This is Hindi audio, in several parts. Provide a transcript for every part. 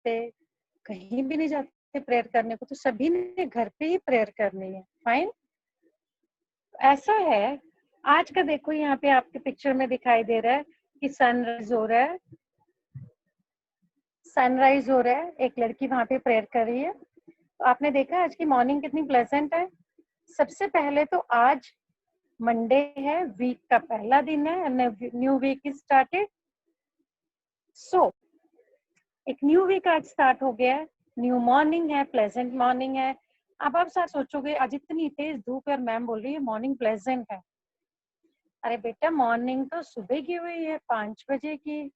जाते, कहीं भी नहीं जाते प्रेयर करने को, तो सभी ने घर पे ही प्रेयर करनी है। फाइन, ऐसा है। आज का देखो यहाँ पे आपके पिक्चर में दिखाई दे रहा है कि सनराइज हो रहा है, सनराइज हो रहा है, एक लड़की वहां पे प्रेयर कर रही है। तो आपने देखा आज की मॉर्निंग कितनी प्लेजेंट है। सबसे पहले तो आज मंडे है, वीक का पहला दिन है, न्यू वीक इज स्टार्टेड। सो एक न्यू वीक आज स्टार्ट हो गया है, न्यू मॉर्निंग है, प्लेजेंट मॉर्निंग है। अब आप साथ सोचोगे आज इतनी तेज धूप है और मैम बोल रही है मॉर्निंग प्लेजेंट है। अरे बेटा, मॉर्निंग तो सुबह की हुई है, 5 बजे की,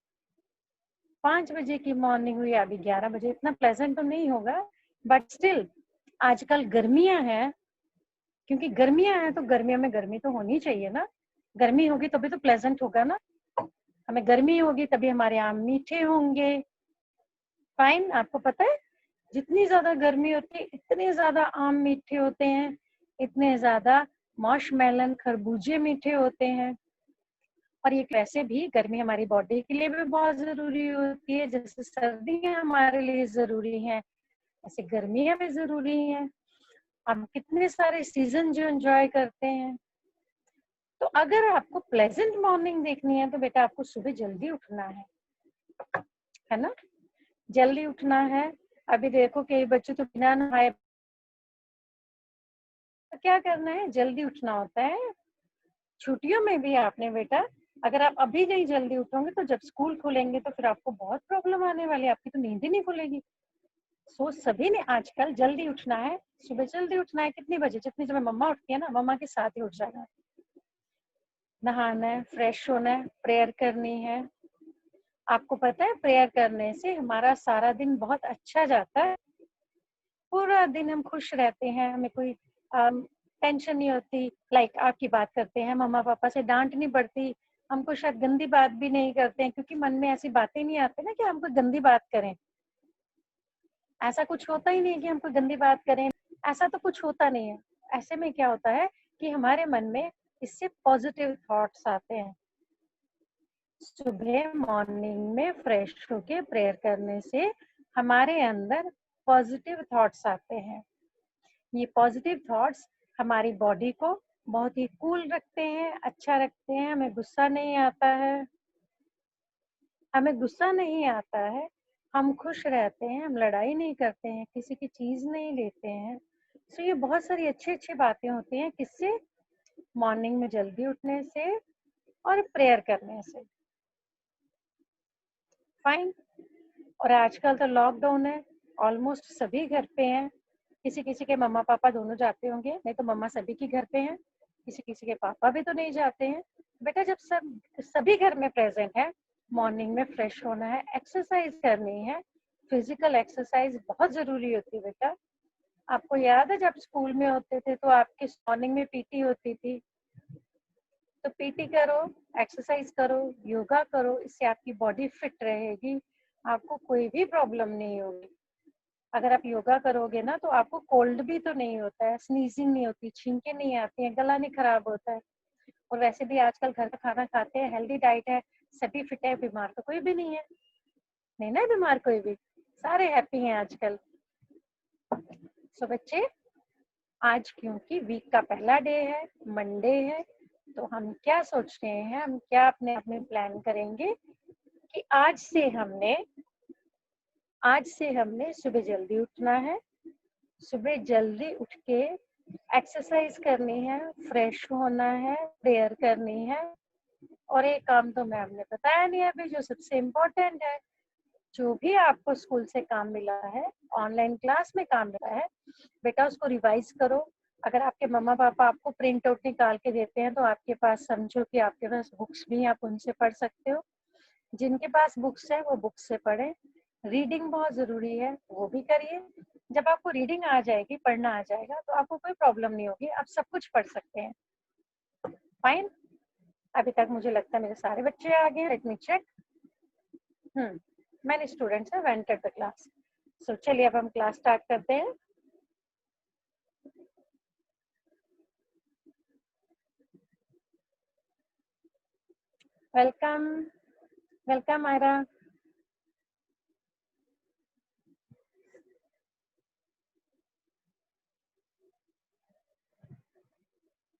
5 बजे की मॉर्निंग हुई, अभी 11 बजे। इतना प्लेजेंट तो नहीं होगा, बट स्टिल आजकल गर्मियां हैं, क्योंकि गर्मियां हैं तो गर्मियों में गर्मी तो होनी चाहिए ना। गर्मी होगी तभी तो प्लेजेंट होगा ना। हमें गर्मी होगी तभी हमारे आम मीठे होंगे। फाइन, आपको पता है जितनी ज्यादा गर्मी होती है इतने ज्यादा आम मीठे होते हैं, इतने ज्यादा मार्शमेलन खरबूजे मीठे होते हैं। और ये वैसे भी गर्मी हमारी बॉडी के लिए भी बहुत जरूरी होती है, जैसे सर्दियां हमारे लिए जरूरी हैं ऐसे गर्मियां भी जरूरी हैं। हम कितने सारे सीजन जो एंजॉय करते हैं। तो अगर आपको प्लेजेंट मॉर्निंग देखनी है तो बेटा आपको सुबह जल्दी उठना है ना, जल्दी उठना है। अभी देखो कई बच्चे तो बिना नहाए, तो क्या करना है, जल्दी उठना होता है। छुट्टियों में भी आपने बेटा, अगर आप अभी नहीं जल्दी उठोगे तो जब स्कूल खुलेंगे तो फिर आपको बहुत प्रॉब्लम आने वाली है, आपकी तो नींद ही नहीं खुलेगी। सो सभी ने आजकल जल्दी उठना है, सुबह जल्दी उठना है। कितनी बजे, जितनी समय मम्मा उठती है ना, मम्मा के साथ ही उठ जाना है। नहाना है, फ्रेश होना है, प्रेयर करनी है। आपको पता है प्रेयर करने से हमारा सारा दिन बहुत अच्छा जाता है। पूरा दिन हम खुश रहते हैं, हमें कोई टेंशन नहीं होती। लाइक आपकी बात करते हैं, मम्मा पापा से डांट नहीं पड़ती, हमको शायद गंदी बात भी नहीं करते हैं, क्योंकि मन में ऐसी बातें नहीं आती ना कि हम कोई गंदी बात करें। ऐसा कुछ होता ही नहीं कि हम कोई गंदी बात करें, ऐसा तो कुछ होता नहीं है। ऐसे में क्या होता है कि हमारे मन में इससे पॉजिटिव थॉट्स आते हैं। सुबह मॉर्निंग में फ्रेश होके प्रेयर करने से हमारे अंदर पॉजिटिव थॉट्स आते हैं। ये पॉजिटिव थॉट्स हमारी बॉडी को बहुत ही कूल रखते हैं, अच्छा रखते हैं। हमें गुस्सा नहीं आता है, हमें गुस्सा नहीं आता है, हम खुश रहते हैं, हम लड़ाई नहीं करते हैं, किसी की चीज नहीं लेते हैं। तो ये बहुत सारी अच्छी अच्छी बातें होती हैं, किससे, मॉर्निंग में जल्दी उठने से और प्रेयर करने से। फाइन। और आजकल तो लॉकडाउन है, ऑलमोस्ट सभी घर पे हैं। किसी किसी के मम्मा पापा दोनों जाते होंगे, नहीं तो मम्मा सभी की घर पे हैं, किसी किसी के पापा भी तो नहीं जाते हैं। बेटा जब सभी घर में प्रेजेंट है, मॉर्निंग में फ्रेश होना है, एक्सरसाइज करनी है। फिजिकल एक्सरसाइज बहुत जरूरी होती है बेटा। आपको याद है जब स्कूल में होते थे तो आपकी मॉर्निंग में पीटी होती थी, तो पीटी करो, एक्सरसाइज करो, योगा करो, इससे आपकी बॉडी फिट रहेगी, आपको कोई भी प्रॉब्लम नहीं होगी। अगर आप योगा करोगे ना तो आपको कोल्ड भी तो नहीं होता है, स्नीजिंग नहीं होती, छींकें नहीं आती हैं, गला नहीं खराब होता है। और वैसे भी आजकल घर का खाना खाते हैं, हेल्दी डाइट है, सभी फिट है, बीमार तो कोई भी नहीं है। नहीं ना बीमार कोई भी, सारे हैप्पी हैं आजकल। सो बच्चे, आज क्योंकि वीक का पहला डे है, मंडे है, तो हम क्या सोच रहे हैं, हम क्या अपने आप में प्लान करेंगे कि आज से हमने सुबह जल्दी उठना है। सुबह जल्दी उठ के एक्सरसाइज करनी है, फ्रेश होना है, प्रेयर करनी है। और एक काम तो मैम ने बताया नहीं अभी, जो सबसे इम्पोर्टेंट है, जो भी आपको स्कूल से काम मिला है, ऑनलाइन क्लास में काम मिला है, बेटा उसको रिवाइज करो। अगर आपके मम्मा पापा आपको प्रिंट आउट निकाल के देते हैं तो आपके पास, समझो कि आपके पास बुक्स भी हैं, आप उनसे पढ़ सकते हो। जिनके पास बुक्स है वो बुक्स से पढ़ें। रीडिंग बहुत जरूरी है, वो भी करिए। जब आपको रीडिंग आ जाएगी, पढ़ना आ जाएगा, तो आपको कोई प्रॉब्लम नहीं होगी, आप सब कुछ पढ़ सकते हैं। फाइन। अभी तक मुझे लगता है मेरे सारे बच्चे आ गए, let me check. Many students have entered the class. So चलिए अब हम क्लास स्टार्ट करते हैं। Welcome, welcome Aira.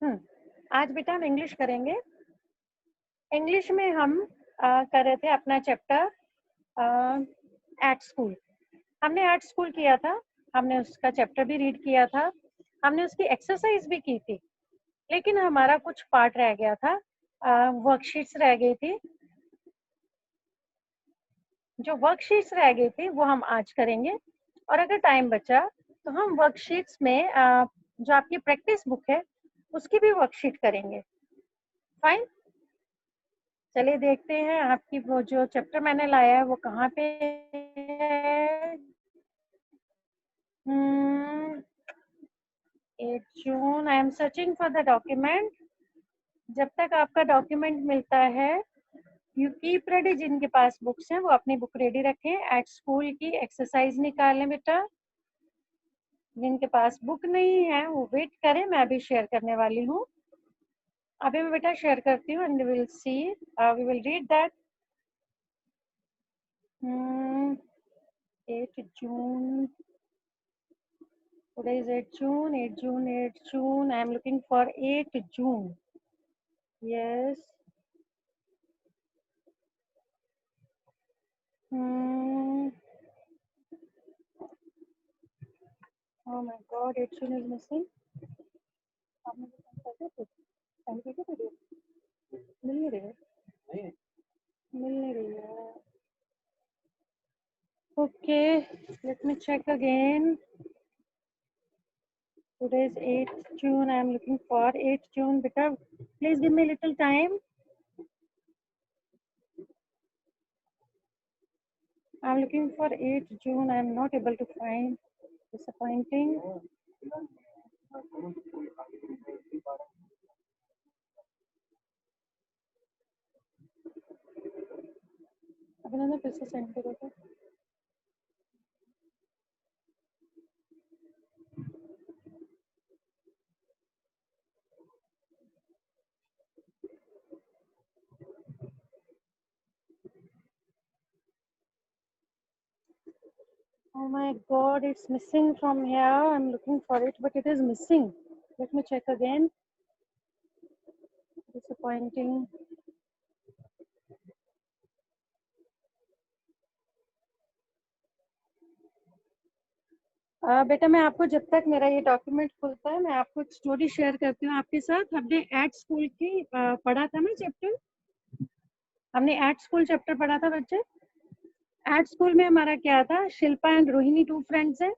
आज बेटा हम इंग्लिश करेंगे। इंग्लिश में हम कर रहे थे अपना चैप्टर एट स्कूल। हमने एट स्कूल किया था, हमने उसका चैप्टर भी रीड किया था, हमने उसकी एक्सरसाइज भी की थी, लेकिन हमारा कुछ पार्ट रह गया था, वर्कशीट्स रह गई थी। जो वर्कशीट्स रह गई थी वो हम आज करेंगे, और अगर टाइम बचा तो हम वर्कशीट्स में जो आपकी प्रैक्टिस बुक है उसकी भी वर्कशीट करेंगे। फाइन, चलिए देखते हैं आपकी वो जो चैप्टर मैंने लाया है वो कहाँ पे है। 8 जून, I am searching for the document. जब तक आपका डॉक्यूमेंट मिलता है, यू कीप रेडी, जिनके पास बुक्स हैं वो अपनी बुक रेडी रखें। एट स्कूल की एक्सरसाइज निकालें बेटा। जिनके पास बुक नहीं है वो वेट करें, मैं अभी शेयर करने वाली हूँ। अभी मैं बेटा शेयर करती हूँ and we will see, we will read that. 8 June, today is 8 June, 8 June, 8 June, I am looking for 8 June, yes. Oh my god, 8 June is missing. आपने कैसे थे? टाइम कैसे थे? मिल नहीं रही है, मिल नहीं रही है। Okay, let me check again. Today is 8th June. I am looking for 8th June. Beta, please give me a little time. I am looking for 8th June. I am not able to find. Disappointing. अभिनंदन फिर से सेंड करो तो। Oh my god, it's missing from here. I'm looking for it, but it is missing. Let me check again. Disappointing. बेटा मैं आपको जब तक मेरा ये डॉक्यूमेंट खुलता है मैं आपको एक स्टोरी शेयर करती हूँ आपके साथ। हमने एट स्कूल की पढ़ा था ना चैप्टर, हमने एट स्कूल चैप्टर पढ़ा था बच्चे। एट स्कूल में हमारा क्या था, शिल्पा एंड रोहिणी 2 फ्रेंड्स हैं।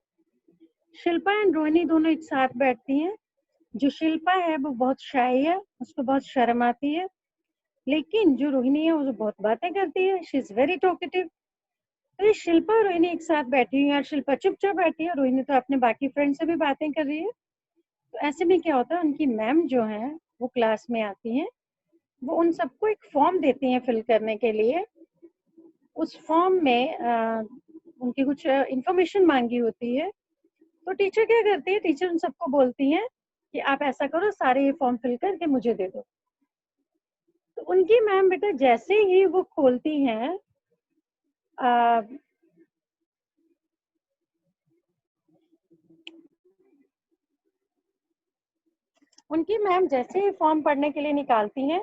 शिल्पा एंड रोहिणी दोनों एक साथ बैठती हैं। जो शिल्पा है वो बहुत शाई है, उसको बहुत शर्म आती है, लेकिन जो रोहिणी है वो बहुत बातें करती है, शी इज वेरी टॉकेटिव। तो ये शिल्पा और रोहिणी एक साथ बैठी हुई है और शिल्पा चुपचाप बैठी है, रोहिणी तो अपने बाकी फ्रेंड से भी बातें कर रही है। तो ऐसे में क्या होता है, उनकी मैम जो है वो क्लास में आती हैं, वो उन सबको एक फॉर्म देती हैं फिल करने के लिए। उस फॉर्म में उनकी कुछ इंफॉर्मेशन मांगी होती है। तो टीचर क्या करती है, टीचर उन सबको बोलती हैं कि आप ऐसा करो, सारे ये फॉर्म फिल करके मुझे दे दो। तो उनकी मैम बेटा जैसे ही वो खोलती हैं, उनकी मैम जैसे ही फॉर्म पढ़ने के लिए निकालती हैं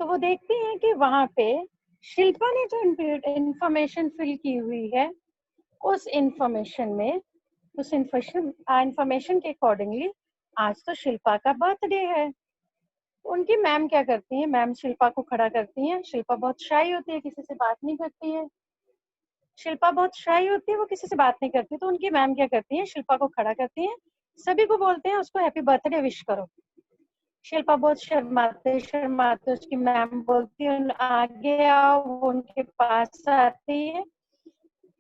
तो वो देखती हैं कि वहां पे शिल्पा ने जो इंफॉर्मेशन फिल की हुई है, उस इंफॉर्मेशन में, उस इंफॉर्मेशन के अकॉर्डिंगली आज तो शिल्पा का बर्थडे है। उनकी मैम क्या करती है, मैम शिल्पा को खड़ा करती हैं। शिल्पा बहुत शाई होती है, किसी से बात नहीं करती है। शिल्पा बहुत शाई होती है, वो किसी से बात नहीं करती। तो उनकी मैम क्या करती है, शिल्पा को खड़ा करती है, सभी को बोलते हैं उसको हैप्पी बर्थडे विश करो। शिल्पा बहुत शर्माते शर्माते उसकी मैम बोलती है आगे आओ, वो उनके पास आती है।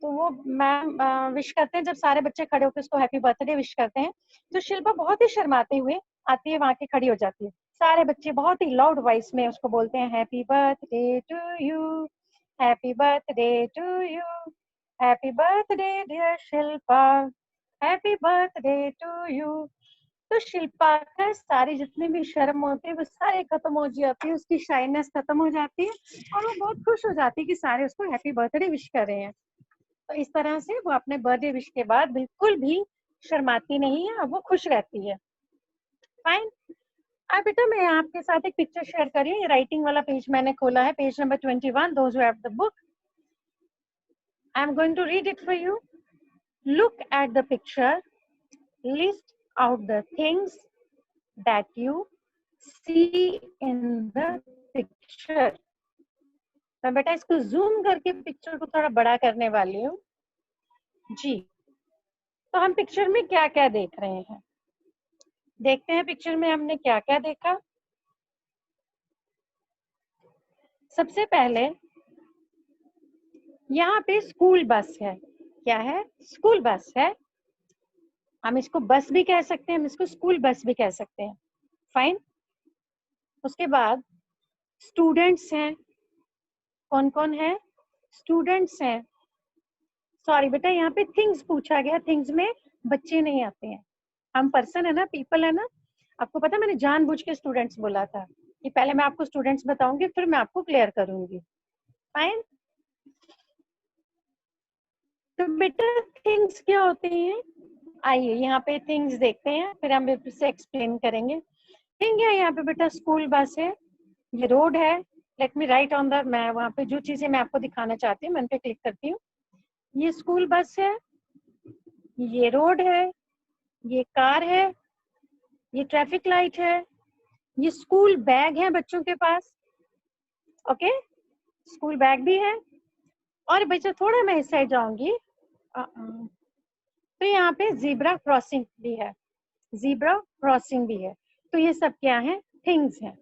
तो वो मैम विश करते हैं, जब सारे बच्चे खड़े होकर उसको हैप्पी बर्थडे विश करते हैं तो शिल्पा बहुत ही शर्माते हुए आती है, वहां के खड़ी हो जाती है। सारे बच्चे बहुत ही लाउड वॉइस में उसको बोलते हैं happy birthday to you, happy birthday to you, happy birthday dear Shilpa, happy birthday to you. तो शिल्पा का सारी जितनी भी शर्म होती है वो सारी खत्म हो जाती है, उसकी शाइनेस खत्म हो जाती है और वो बहुत खुश हो जाती है कि सारे उसको हैप्पी बर्थडे विश कर रहे हैं। तो इस तरह से वो अपने बर्थडे विश के बाद बिल्कुल भी शर्माती नहीं है, अब वो खुश रहती है। फाइन, अब बेटा मैं आपके साथ एक पिक्चर शेयर कर रही हूँ, राइटिंग वाला पेज मैंने खोला है, page number 21, those who have the book. I am going to read it for you. Look at the picture, list out the things that you see in the picture. मैं बेटा इसको जूम करके पिक्चर को थोड़ा बड़ा करने वाली हूँ जी। तो हम पिक्चर में क्या क्या देख रहे हैं, देखते हैं पिक्चर में हमने क्या क्या देखा। सबसे पहले यहाँ पे स्कूल बस है, क्या है, स्कूल बस है। हम इसको बस भी कह सकते हैं, हम इसको स्कूल बस भी कह सकते हैं, फाइन। उसके बाद स्टूडेंट्स हैं, कौन कौन है, स्टूडेंट्स हैं। सॉरी बेटा यहाँ पे थिंग्स पूछा गया, थिंग्स में बच्चे नहीं आते हैं, हम पर्सन है ना, पीपल है ना। आपको पता मैंने जानबूझ के स्टूडेंट्स बोला था कि पहले मैं आपको स्टूडेंट्स बताऊंगी फिर मैं आपको क्लियर करूंगी, फाइन। तो बेटा थिंग्स क्या होते हैं, आइए यहाँ पे थिंग्स देखते हैं फिर हम इसे एक्सप्लेन करेंगे। थिंग है यहाँ पे बेटा स्कूल बस है, ये रोड है, let me right on the, मैं वहाँ पे जो चीजें मैं आपको दिखाना चाहती हूँ मैं उन पे क्लिक करती हूँ। ये स्कूल बस है, ये रोड है, ये कार है, ये ट्रैफिक लाइट है, ये स्कूल बैग है बच्चों के पास, ओके स्कूल बैग भी है। और बच्चा थोड़ा मैं इस साइड जाऊंगी तो यहाँ पे जीब्रा क्रॉसिंग भी है, जीब्रा क्रॉसिंग भी है। तो ये सब क्या है, थिंग्स हैं।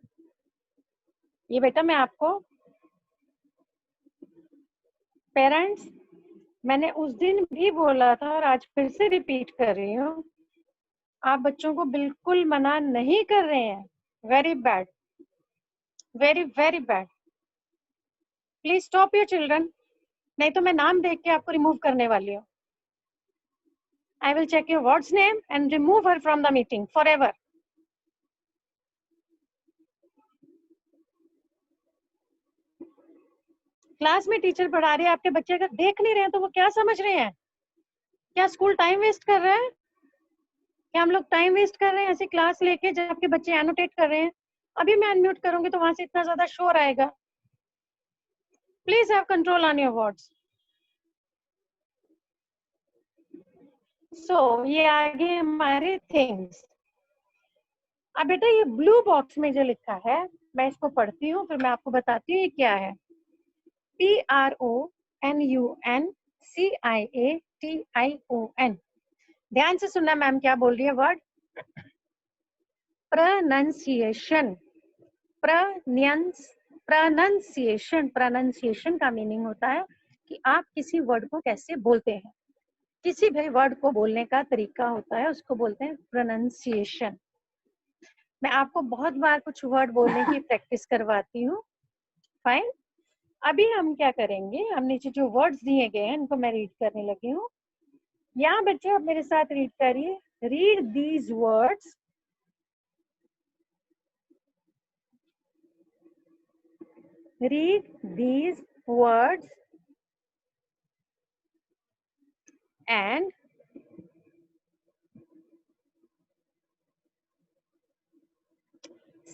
ये बेटा मैं आपको पेरेंट्स, मैंने उस दिन भी बोला था और आज फिर से रिपीट कर रही हूँ, आप बच्चों को बिल्कुल मना नहीं कर रहे हैं, very bad, very very bad, please stop your children, नहीं तो मैं नाम देख के आपको रिमूव करने वाली हूँ। I will check your ward's name and remove her from the meeting forever. Class में टीचर पढ़ा रही है, आपके बच्चे अगर देख नहीं रहे हैं तो वो क्या समझ रहे हैं, क्या स्कूल टाइम वेस्ट कर रहा है, क्या हम लोग टाइम वेस्ट कर रहे हैं ऐसी क्लास लेके जब आपके बच्चे एनोटेट कर रहे हैं। अभी मैं अनम्यूट करूंगी तो वहां से इतना ज्यादा शोर आएगा, please have control on your words. So ये आगे हमारे थिंग्स। अब बेटा ये ब्लू बॉक्स में जो लिखा है मैं इसको पढ़ती हूँ फिर मैं आपको बताती हूँ ये क्या है। PRONUNCIATION, ध्यान से सुनना मैम क्या बोल रही है, वर्ड प्रोनंसिएशन, प्रोनंसिएशन, प्रोनंसिएशन का मीनिंग होता है कि आप किसी वर्ड को कैसे बोलते हैं, किसी भी वर्ड को बोलने का तरीका होता है उसको बोलते हैं प्रोनंसिएशन। मैं आपको बहुत बार कुछ वर्ड बोलने की प्रैक्टिस करवाती हूँ, फाइन। अभी हम क्या करेंगे, हम नीचे जो वर्ड्स दिए गए हैं इनको मैं रीड करने लगी हूँ। यहाँ बच्चे आप मेरे साथ रीड करिए, read these words, read these words and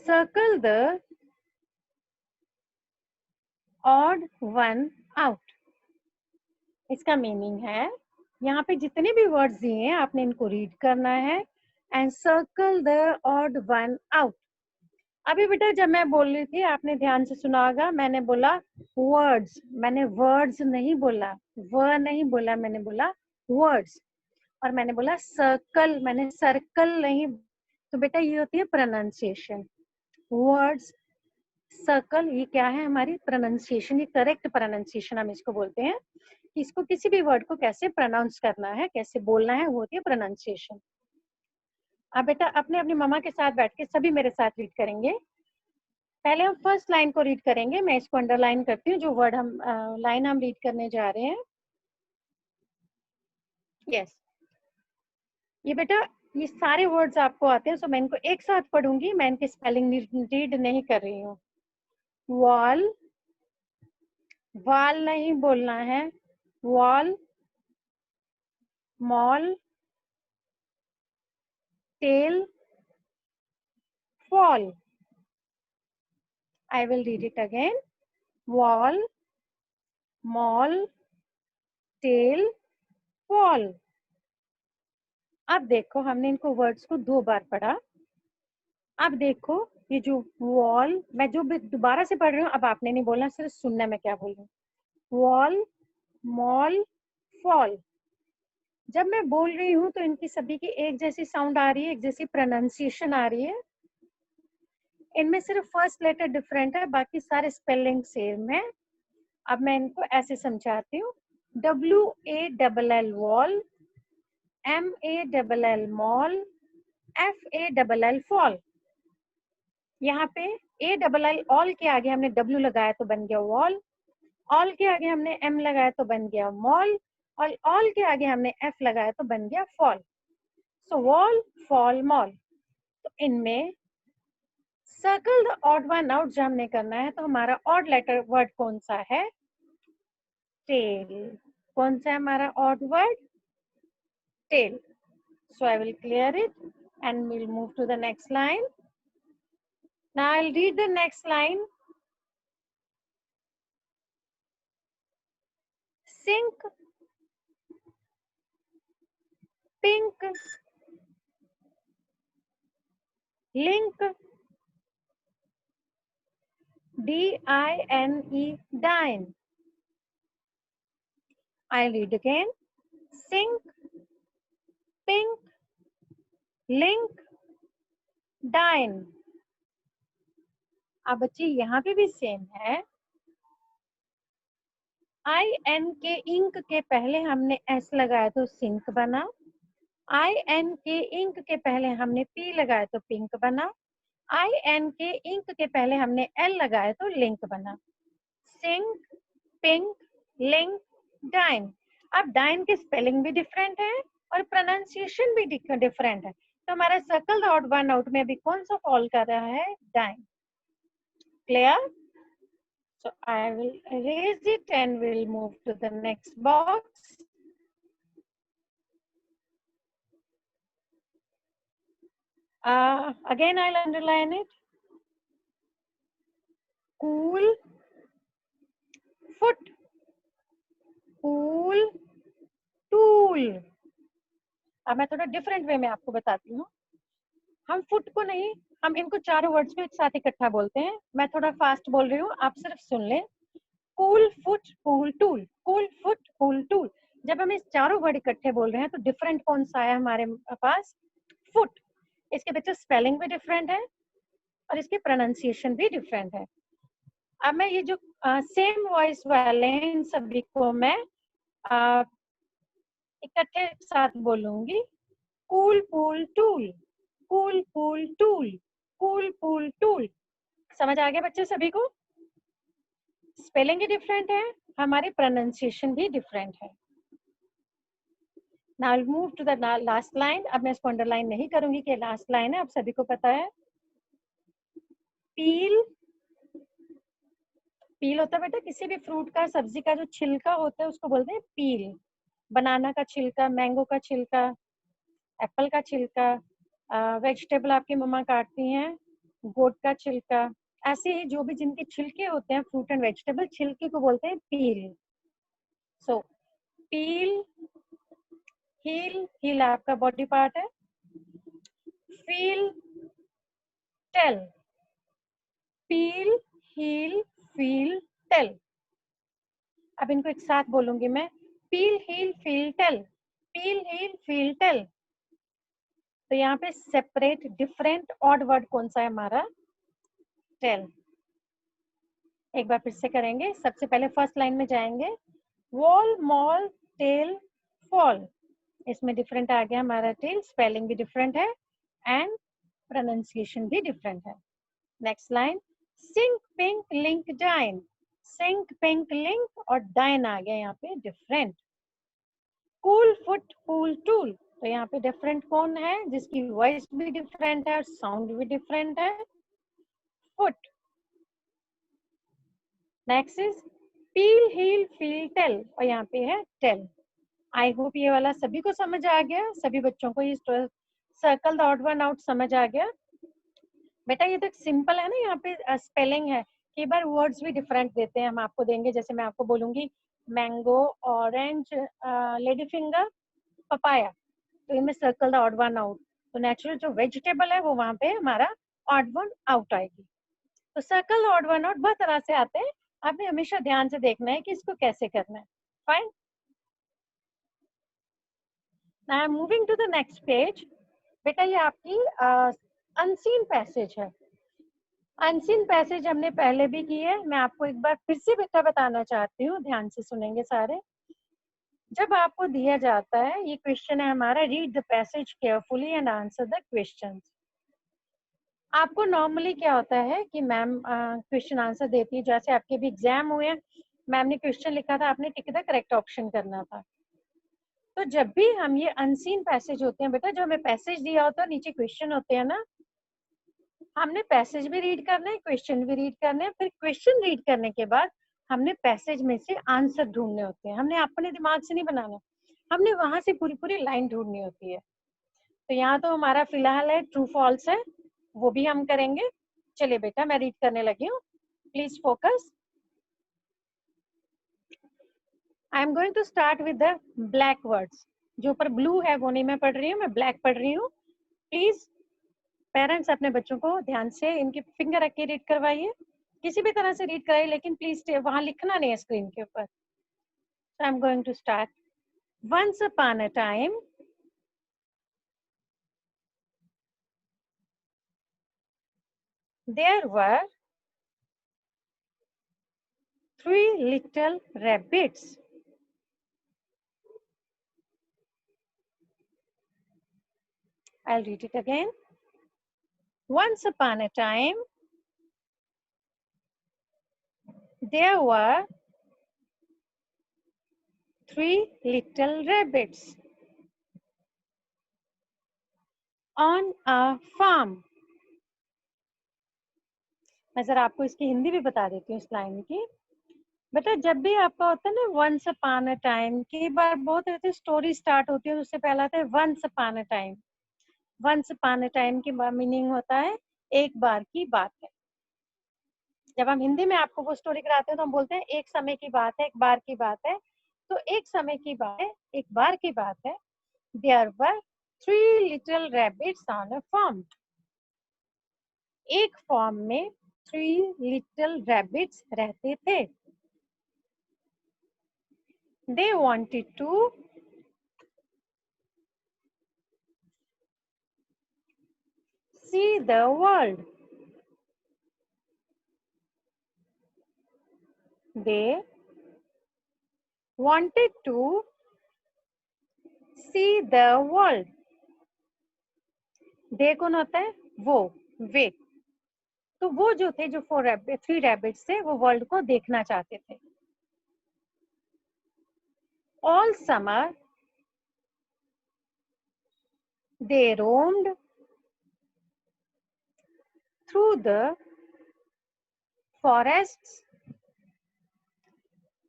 circle the odd one out. इसका मीनिंग है यहाँ पे जितने भी वर्ड्स दिए हैं आपने इनको रीड करना है and circle the odd one out. अभी बेटा जब मैं बोल रही थी आपने ध्यान से सुना होगा, मैंने बोला वर्ड्स, मैंने वर्ड्स नहीं बोला, व नहीं बोला, मैंने बोला वर्ड्स। और मैंने बोला सर्कल, मैंने सर्कल नहीं। तो बेटा ये होती है प्रोनाउंसिएशन, वर्ड्स, सर्कल, ये क्या है हमारी प्रोनाउंसिएशन, ये करेक्ट प्रोनाउंसिएशन हम इसको बोलते हैं कि इसको किसी भी वर्ड को कैसे प्रोनाउंस करना है, कैसे बोलना है, वो होती है प्रोनाउंसिएशन। अब बेटा अपने अपनी मम्मा के साथ बैठ के सभी मेरे साथ रीड करेंगे। पहले हम फर्स्ट लाइन को रीड करेंगे, मैं इसको अंडरलाइन करती हूँ जो वर्ड हम लाइन हम रीड करने जा रहे हैं। यस, ये बेटा ये सारे वर्ड्स आपको आते हैं, सो मैं इनको एक साथ पढ़ूंगी, मैं इनकी स्पेलिंग रीड नहीं कर रही हूँ। वॉल, वाल नहीं बोलना है, wall, mall, tell, fall. I will read it again. Wall, mall, tail, fall. अब देखो हमने इनको वर्ड्स को 2 बार पढ़ा. अब देखो ये जो वॉल, मैं जो भी दोबारा से पढ़ रही हूँ, अब आपने नहीं बोलना, सिर्फ सुनना मैं क्या बोल रही हूँ. Wall, mall, fall. जब मैं बोल रही हूँ तो इनकी सभी की एक जैसी साउंड आ रही है, एक जैसी प्रोनाउंसिएशन आ रही है. इनमें सिर्फ फर्स्ट लेटर डिफरेंट है, बाकी सारे स्पेलिंग सेम है. अब मैं इनको ऐसे समझाती हूँ. WALL wall, MALL mall, FALL fall. यहाँ पे ALL ऑल के आगे हमने W लगाया तो बन गया वॉल, ऑल के आगे हमने M लगाया तो बन गया मॉल, और ऑल के आगे हमने F लगाया तो बन गया फॉल. सो वॉल, फॉल, मॉल. तो इनमें circle the odd one out जब हमने करना है तो हमारा ऑड लेटर वर्ड कौन सा है? टेल. कौन सा है हमारा odd word? Tell. So I will clear it and we'll move to the next line. Now I'll read the next line. Sink, pink, link, DINE, dine. I'll read again. Sink, pink, link, dine. अब बच्चे यहाँ पे भी सेम है. IN के इंक के पहले हमने S लगाया तो सिंक बना. IN के इंक के पहले हमने P लगाया तो पिंक बना. IN के इंक के पहले हमने L लगाया तो लिंक बना. Sink, pink, link, dine. अब डाइन की स्पेलिंग भी डिफरेंट है और प्रोनाउंसिएशन भी डिफरेंट है. तो हमारा circle the odd one out में अभी कौन सा फॉल कर रहा है? Dine. Clear? So I will erase it and we'll move to the next box. Again I'll underline it. Cool, foot, cool, tool. अब मैं थोड़ा डिफरेंट वे में आपको बताती हूँ. हम फुट को नहीं, हम इनको चारों वर्ड्स को एक साथ इकट्ठा बोलते हैं. मैं थोड़ा फास्ट बोल रही हूँ, आप सिर्फ सुन लें. Cool, foot, cool, tool. Cool, foot, cool, tool. जब हम इस चारों वर्ड इकट्ठे बोल रहे हैं तो डिफरेंट कौन सा है हमारे पास? फुट. इसके बच्चे स्पेलिंग भी डिफरेंट है और इसकी प्रोनाउंसिएशन भी डिफरेंट है. अब मैं ये जो सेम वॉइस वाले हैं इन सभी को मैं इकट्ठे साथ बोलूंगी. Cool, pool, tool. Cool, pool, tool. Cool, pool, tool. समझ आ गया बच्चे सभी को? स्पेलिंग भी डिफरेंट है, हमारी प्रोनाउंसिएशन भी डिफरेंट है. Now I'll move to the last line. अब मैं इसको अंडरलाइन नहीं करूंगी कि लास्ट लाइन है, आप सभी को पता है. पील. पील होता है बेटा किसी भी फ्रूट का, सब्जी का जो छिलका होता है उसको बोलते हैं पील. बनाना का छिलका, मैंगो का छिलका, एप्पल का छिलका, वेजिटेबल आपकी मम्मा काटती हैं, गोट का छिलका. ऐसे ही जो भी जिनके छिलके होते हैं फ्रूट एंड वेजिटेबल, छिलके को बोलते हैं peel. So peel. Heel. Heel आपका बॉडी पार्ट है. Feel, tail. Peel, heel, feel, tail. अब इनको एक साथ बोलूंगी मैं. Peel, heel, feel, tail. Peel, heel, feel, tail. तो यहाँ पे सेपरेट डिफरेंट ऑड वर्ड कौन सा है हमारा? टेल. एक बार फिर से करेंगे. सबसे पहले फर्स्ट लाइन में जाएंगे. Wall, mall, tell, fall. इसमें डिफरेंट आ गया हमारा टेल. स्पेलिंग भी डिफरेंट है एंड प्रोनाउंसिएशन भी डिफरेंट है. Next line. Sink, pink, link, dine. Sink, pink, link और डाइन आ गया यहाँ पे different. Cool, foot, cool, tool. तो यहाँ पे डिफरेंट कौन है जिसकी वॉइस भी डिफरेंट है और साउंड भी डिफरेंट है? Foot. Next is peel, heel, feel, tell. और यहाँ पे है टेल. आई होप ये वाला सभी को समझ आ गया, सभी बच्चों को ये circle the odd one out समझ आ गया. बेटा ये तो सिंपल है ना, यहाँ पे स्पेलिंग है, कई बार वर्ड्स भी डिफरेंट देते हैं, हम आपको देंगे, जैसे मैं आपको बोलूंगी mango, orange, lady finger, papaya, तो इनमें circle the odd one out, तो नेचुरल जो वेजिटेबल है वो वहां पे हमारा ऑड वन आउट आएगी। तो सर्कल ऑड वन आउट बहुत तरह से आते हैं, आपने हमेशा ध्यान से देखना है कि इसको कैसे करना है। Fine, I am moving to the next page. बेटा ये आपकी अनसीन पैसेज है। अनसीन पैसेज हमने पहले भी की है, मैं आपको एक बार फिर से बेटा बताना चाहती हूँ, ध्यान से सुनेंगे सारे। जब आपको दिया जाता है, ये क्वेश्चन है हमारा, read the passage carefully and answer the question. आपको नॉर्मली क्या होता है कि मैम क्वेश्चन आंसर देती है, जैसे आपके भी एग्जाम हुए, मैम ने क्वेश्चन लिखा था, आपने टिक द करेक्ट ऑप्शन करना था। तो जब भी हम ये अनसीन पैसेज होते हैं बेटा, जो हमें पैसेज दिया होता है नीचे क्वेश्चन होते हैं ना, हमने पैसेज भी रीड करना है, क्वेश्चन भी रीड करना है, फिर क्वेश्चन रीड करने के बाद हमने पैसेज में से आंसर ढूंढने होते हैं। हमने अपने दिमाग से नहीं बनाना, हमने वहां से पूरी पूरी लाइन ढूंढनी होती है। तो यहाँ तो हमारा फिलहाल है ट्रू फॉल्स है, वो भी हम करेंगे। चलिए बेटा मैं रीड करने लगी हूँ, please focus. I am going to start with the black words. जो ऊपर ब्लू है वो नहीं मैं पढ़ रही हूँ, मैं ब्लैक पढ़ रही हूँ। प्लीज पेरेंट्स अपने बच्चों को ध्यान से इनकी फिंगर रख के रीड करवाइए, किसी भी तरह से रीड कराइए, लेकिन प्लीज वहां लिखना नहीं है स्क्रीन के ऊपर। I am going to start. Once upon a time there were 3 little rabbits. I'll read it again. Once upon a time, there were 3 little rabbits on a farm. मैं जरा आपको इसकी हिंदी भी बता देती हूँ इस लाइन की। बेटा जब भी आपका होता है ना वंस अपॉन अ टाइम, कई बार बहुत ऐसे स्टोरी स्टार्ट होती है, उससे पहला आता है once upon a time. Once upon a time की मीनिंग होता है एक बार की बात है। जब हम हिंदी में आपको वो स्टोरी कराते हैं तो हम बोलते हैं एक समय की बात है, एक बार की बात है। तो एक समय की बात है, एक बार की बात है। There were 3 little rabbits on a farm. एक फॉर्म में 3 little rabbits रहते थे। They wanted to see the world. They wanted to see the world. They कौन होता है? वो, वे। तो वो जो थे, जो 3 rabbits थे, वो वर्ल्ड को देखना चाहते थे। All summer they roamed through the forests,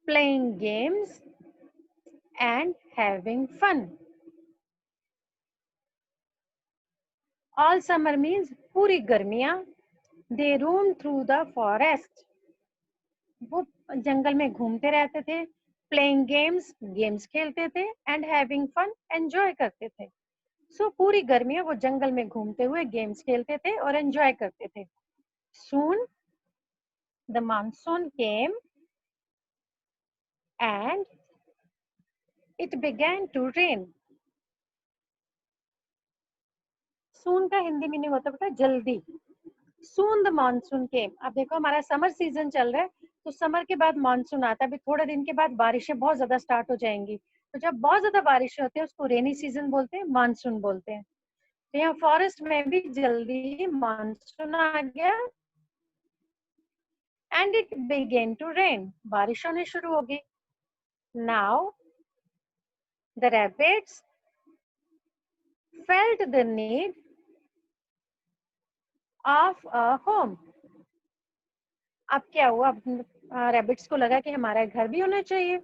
playing games and having fun. All summer means पूरी गर्मियां। They roamed through the forest. वो जंगल में घूमते रहते थे। Playing games, गेम्स खेलते थे। And having fun, एंजॉय करते थे। So पूरी गर्मियां वो जंगल में घूमते हुए गेम्स खेलते थे और एंजॉय करते थे। Soon the monsoon came and it began to rain. Soon का हिंदी मीनिंग होता है बेटा जल्दी। Soon the monsoon came. अब देखो हमारा समर सीजन चल रहा है, तो समर के बाद मानसून आता है। अभी थोड़े दिन के बाद बारिशें बहुत ज्यादा स्टार्ट हो जाएंगी, तो जब बहुत ज्यादा बारिशें होती है उसको रेनी सीजन बोलते हैं, मानसून बोलते हैं। तो यहाँ फॉरेस्ट में भी जल्दी मानसून आ गया। And it began to rain, बारिश होने शुरू हो गई। Now the rabbits felt the need of a home. अब क्या हुआ, रैबिट्स को लगा कि हमारा घर भी होना चाहिए।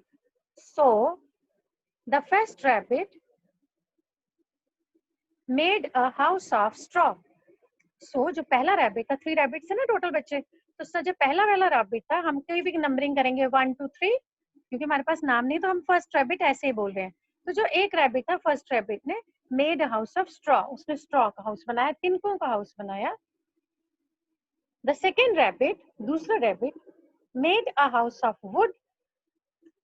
So the first rabbit made a house of straw. सो जो पहला रैबिट था, 3 रैबिट्स है ना टोटल बच्चे, तो सर जो पहला वाला रैबिट था, हम कोई भी नंबरिंग करेंगे 1 2 3, क्योंकि हमारे पास नाम नहीं तो हम फर्स्ट रैबिट ऐसे ही बोल रहे हैं। तो जो एक रैबिट था, फर्स्ट रैबिट ने made a house of straw, उसने स्ट्रॉ का हाउस बनाया, तिनकों का हाउस बनाया। द सेकेंड रैबिट, दूसरा rabbit, made a house of would,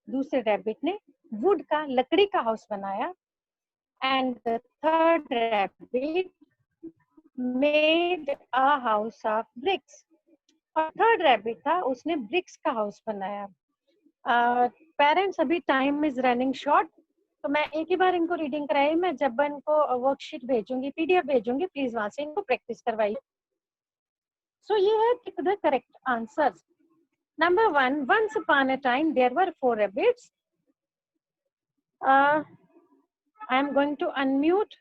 दूसरे रैबिट ने वुड का, लकड़ी का हाउस बनाया। And the third rabbit made a house of BRICS, और थर्ड रैबिट था, उसने ब्रिक्स का हाउस बनाया। पेरेंट्स अभी टाइम इज रनिंग शॉर्ट, तो मैं एक ही बार इनको रीडिंग कराई, मैं जब इनको वर्कशीट भेजूंगी, पीडीएफ भेजूंगी, प्लीज वहां से इनको प्रैक्टिस करवाइए। सो ये है tick the correct answers. Number 1, once upon a time there were 4 rabbits. I am going to unmute.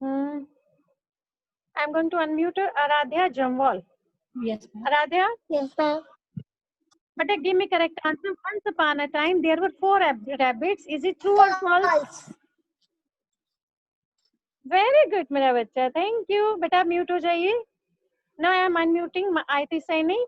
I am going to unmute Aradhya Jamwal. Yes, ma'am. Aradhya, Yes, ma'am. but give me correct answer. Once upon a time there were 4 rabbits. Is it true or false? False. Very good, मेरा बच्चा. Thank you. बेटा mute हो जाइए. Now I am unmuting Aiti Saini.